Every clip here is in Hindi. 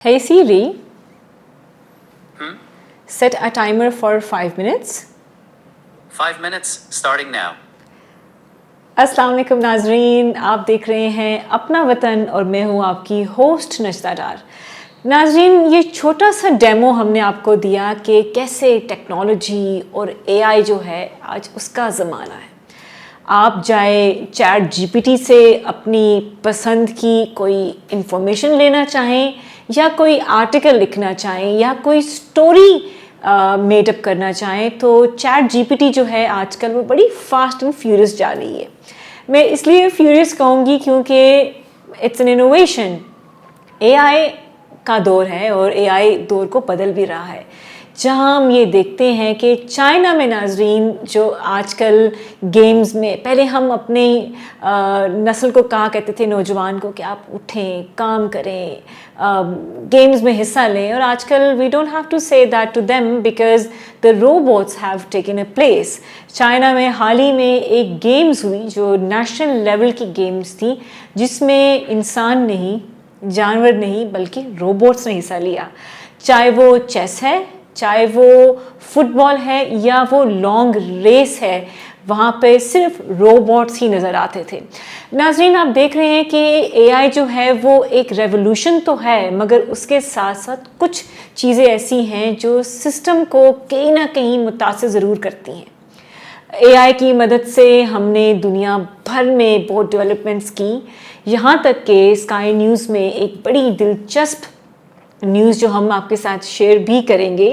Hey Siri, set a timer for 5 minutes. 5 minutes starting now. अस्सलाम वालेकुम नाजरीन, आप देख रहे हैं अपना वतन और मैं हूं आपकी होस्ट नजदा डार। नाजरीन, ये छोटा सा डेमो हमने आपको दिया कि कैसे टेक्नोलॉजी और एआई जो है आज उसका ज़माना है। आप जाए चैट जीपीटी से अपनी पसंद की कोई इंफॉर्मेशन लेना चाहें या कोई आर्टिकल लिखना चाहें या कोई स्टोरी मेडअप करना चाहें तो चैट जीपीटी जो है आजकल वो बड़ी फास्ट एंड फ्यूरियस जा रही है। मैं इसलिए फ्यूरियस कहूँगी क्योंकि इट्स एन इनोवेशन। एआई का दौर है और एआई दौर को बदल भी रहा है, जहां हम ये देखते हैं कि चाइना में नाजरीन जो आजकल गेम्स में, पहले हम अपने नस्ल को कहा करते थे, नौजवान को, कि आप उठें, काम करें, गेम्स में हिस्सा लें, और आजकल we don't have to say that to them because the robots have taken a place. China में हाल ही में एक गेम्स हुई जो नेशनल लेवल की गेम्स थी, जिसमें इंसान नहीं, जानवर नहीं, बल्कि रोबोट्स ने हिस्सा लिया। चाहे वो चेस है, चाहे वो फुटबॉल है या वो लॉन्ग रेस है, वहाँ पे सिर्फ रोबोट्स ही नज़र आते थे। नाज़रीन, आप देख रहे हैं कि एआई जो है वो एक रेवोल्यूशन तो है, मगर उसके साथ साथ कुछ चीज़ें ऐसी हैं जो सिस्टम को कहीं ना कहीं मुतासिर ज़रूर करती हैं। एआई की मदद से हमने दुनिया भर में बहुत डेवलपमेंट्स की, यहाँ तक कि स्काई न्यूज़ में एक बड़ी दिलचस्प न्यूज़ जो हम आपके साथ शेयर भी करेंगे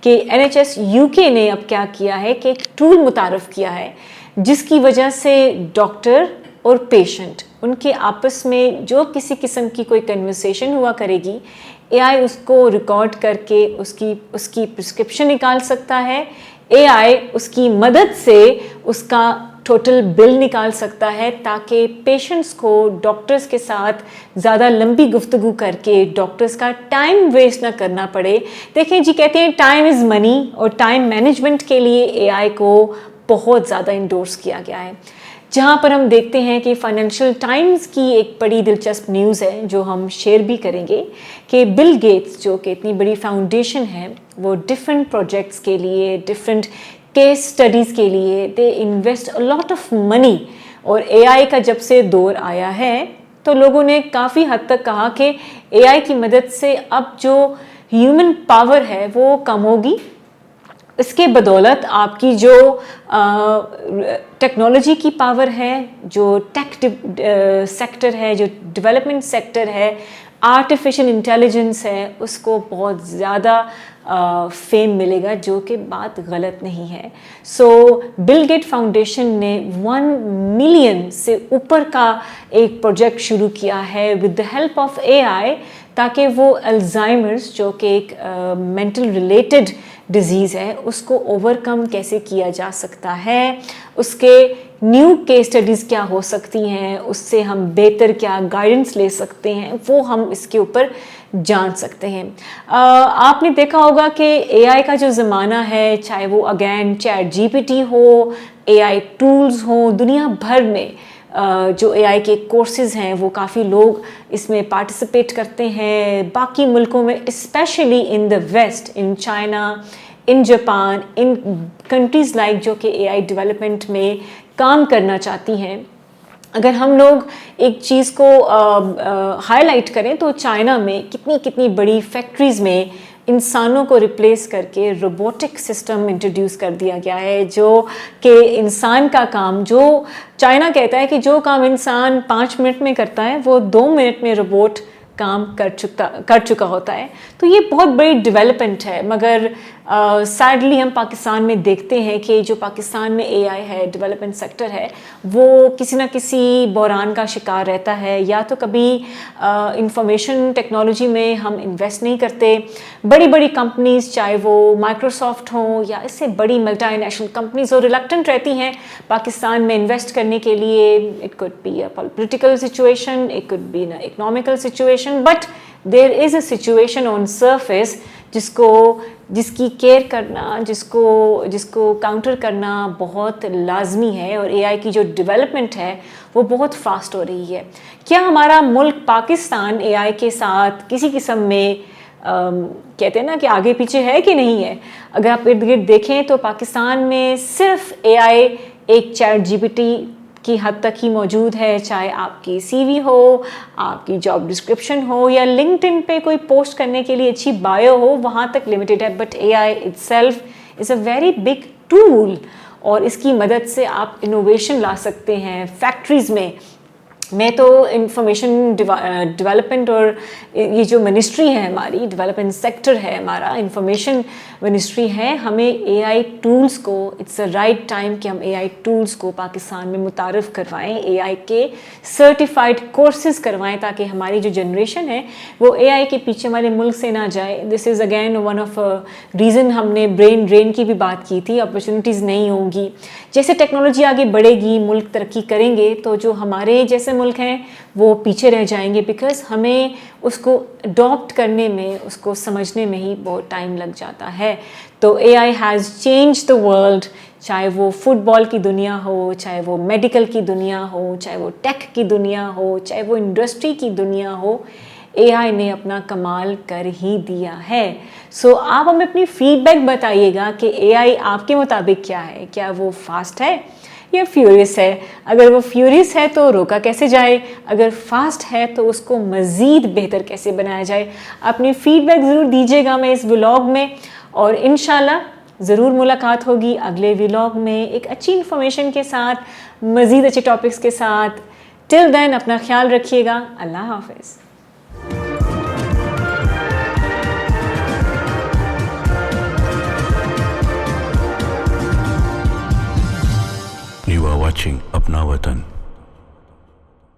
कि एनएचएस यूके ने अब क्या किया है कि एक टूल मुतारफ़ किया है जिसकी वजह से डॉक्टर और पेशेंट, उनके आपस में जो किसी किस्म की कोई कन्वर्सेशन हुआ करेगी, एआई उसको रिकॉर्ड करके उसकी प्रिस्क्रिप्शन निकाल सकता है। एआई उसकी मदद से उसका टोटल बिल निकाल सकता है, ताकि पेशेंट्स को डॉक्टर्स के साथ ज़्यादा लंबी गुफ्तगू करके डॉक्टर्स का टाइम वेस्ट ना करना पड़े। देखें जी, कहते हैं टाइम इज़ मनी, और टाइम मैनेजमेंट के लिए एआई को बहुत ज़्यादा इंडोर्स किया गया है। जहाँ पर हम देखते हैं कि फाइनेंशियल टाइम्स की एक बड़ी दिलचस्प न्यूज़ है जो हम शेयर भी करेंगे कि बिल गेट्स, जो कि इतनी बड़ी फाउंडेशन है, वो डिफरेंट प्रोजेक्ट्स के लिए, डिफरेंट केस स्टडीज़ के लिए they invest a lot of money. और एआई का जब से दौर आया है तो लोगों ने काफ़ी हद तक कहा कि एआई की मदद से अब जो ह्यूमन पावर है वो कम होगी। इसके बदौलत आपकी जो टेक्नोलॉजी की पावर है, जो टेक सेक्टर है, जो डेवलपमेंट सेक्टर है, आर्टिफिशियल इंटेलिजेंस है, उसको बहुत ज़्यादा फेम मिलेगा, जो कि बात गलत नहीं है। सो बिल गेट फाउंडेशन ने 1 मिलियन से ऊपर का एक प्रोजेक्ट शुरू किया है with the help of AI, ताकि वो अल्जाइमर्स, जो कि एक मेंटल रिलेटेड डिजीज़ है, उसको ओवरकम कैसे किया जा सकता है, उसके न्यू केस स्टडीज़ क्या हो सकती हैं, उससे हम बेहतर क्या गाइडेंस ले सकते हैं, वो हम इसके ऊपर जान सकते हैं। आपने देखा होगा कि एआई का जो ज़माना है, चाहे वो अगेन चैट जीपीटी हो, एआई टूल्स हो, दुनिया भर में जो एआई के कोर्सेज़ हैं वो काफ़ी लोग इसमें पार्टिसिपेट करते हैं। बाकी मुल्कों में, specially in the west, in China, in Japan, in countries like जो कि एआई डेवलपमेंट में काम करना चाहती हैं। अगर हम लोग एक चीज़ को हाईलाइट करें तो चाइना में कितनी कितनी बड़ी फैक्ट्रीज़ में इंसानों को रिप्लेस करके रोबोटिक सिस्टम इंट्रोड्यूस कर दिया गया है, जो कि इंसान का काम, जो चाइना कहता है कि जो काम इंसान 5 मिनट में करता है वो 2 मिनट में रोबोट काम कर चुका होता है। तो ये बहुत बड़ी डेवलपमेंट है, मगर सैडली हम पाकिस्तान में देखते हैं कि जो पाकिस्तान में एआई है, डेवलपमेंट सेक्टर है, वो किसी ना किसी बहरान का शिकार रहता है। या तो कभी इंफॉर्मेशन टेक्नोलॉजी में हम इन्वेस्ट नहीं करते। बड़ी बड़ी कंपनीज, चाहे वो माइक्रोसॉफ्ट हो या इससे बड़ी मल्टीनेशनल कंपनीज हो, रिलक्टेंट रहती हैं पाकिस्तान में इन्वेस्ट करने के लिए। It could be a political situation, it could be an economical situation, but there is a situation on surface जिसकी केयर करना, जिसको काउंटर करना बहुत लाजमी है। और एआई की जो डेवलपमेंट है वो बहुत फास्ट हो रही है। क्या हमारा मुल्क पाकिस्तान एआई के साथ किसी किस्म में कहते हैं ना कि आगे पीछे है कि नहीं है। अगर आप इर्द गिर्द देखें तो पाकिस्तान में सिर्फ AI एक ChatGPT की हद तक ही मौजूद है, चाहे आपकी CV हो, आपकी जॉब डिस्क्रिप्शन हो, या लिंक्डइन पे कोई पोस्ट करने के लिए अच्छी बायो हो, वहाँ तक लिमिटेड है। But AI itself is a very big tool, और इसकी मदद से आप इनोवेशन ला सकते हैं फैक्ट्रीज़ में। मैं तो इंफॉर्मेशन डेवलपमेंट और ये जो मिनिस्ट्री है हमारी, डेवलपमेंट सेक्टर है हमारा, इंफॉर्मेशन मिनिस्ट्री है, हमें AI टूल्स को, इट्स अ राइट टाइम कि हम AI टूल्स को पाकिस्तान में मुतारफ़ करवाएं, AI के सर्टिफाइड कोर्सेज़ करवाएं, ताकि हमारी जो जनरेशन है वो AI के पीछे हमारे मुल्क से ना जाए। This is again one of reason हमने ब्रेन ड्रेन की भी बात की थी। अपॉर्चुनिटीज़ नहीं होंगी, जैसे टेक्नोलॉजी आगे बढ़ेगी, मुल्क तरक्की करेंगे, तो जो हमारे जैसे मुल्क हैं वो पीछे रह जाएंगे, बिकॉज़ हमें उसको अडॉप्ट करने में, उसको समझने में ही बहुत टाइम लग जाता है। तो AI has change the world, चाहे वो फुटबॉल की दुनिया हो, चाहे वो मेडिकल की दुनिया हो, चाहे वो टेक की दुनिया हो, चाहे वो इंडस्ट्री की दुनिया हो, AI ने अपना कमाल कर ही दिया है। सो आप हमें अपनी फीडबैक बताइएगा कि AI आपके मुताबिक क्या है, क्या वो फास्ट है या फ्यूरियस है? अगर वो फ्यूरियस है तो रोका कैसे जाए, अगर फास्ट है तो उसको मज़ीद बेहतर कैसे बनाया जाए? अपनी फीडबैक ज़रूर दीजिएगा मैं इस व्लॉग में, और इंशाल्लाह ज़रूर मुलाकात होगी अगले व्लॉग में एक अच्छी इन्फॉर्मेशन के साथ, मज़ीद अच्छे टॉपिक्स के साथ। टिल देन अपना ख्याल रखिएगा। अल्लाह हाफ़िज़। You are watching Apna Watan.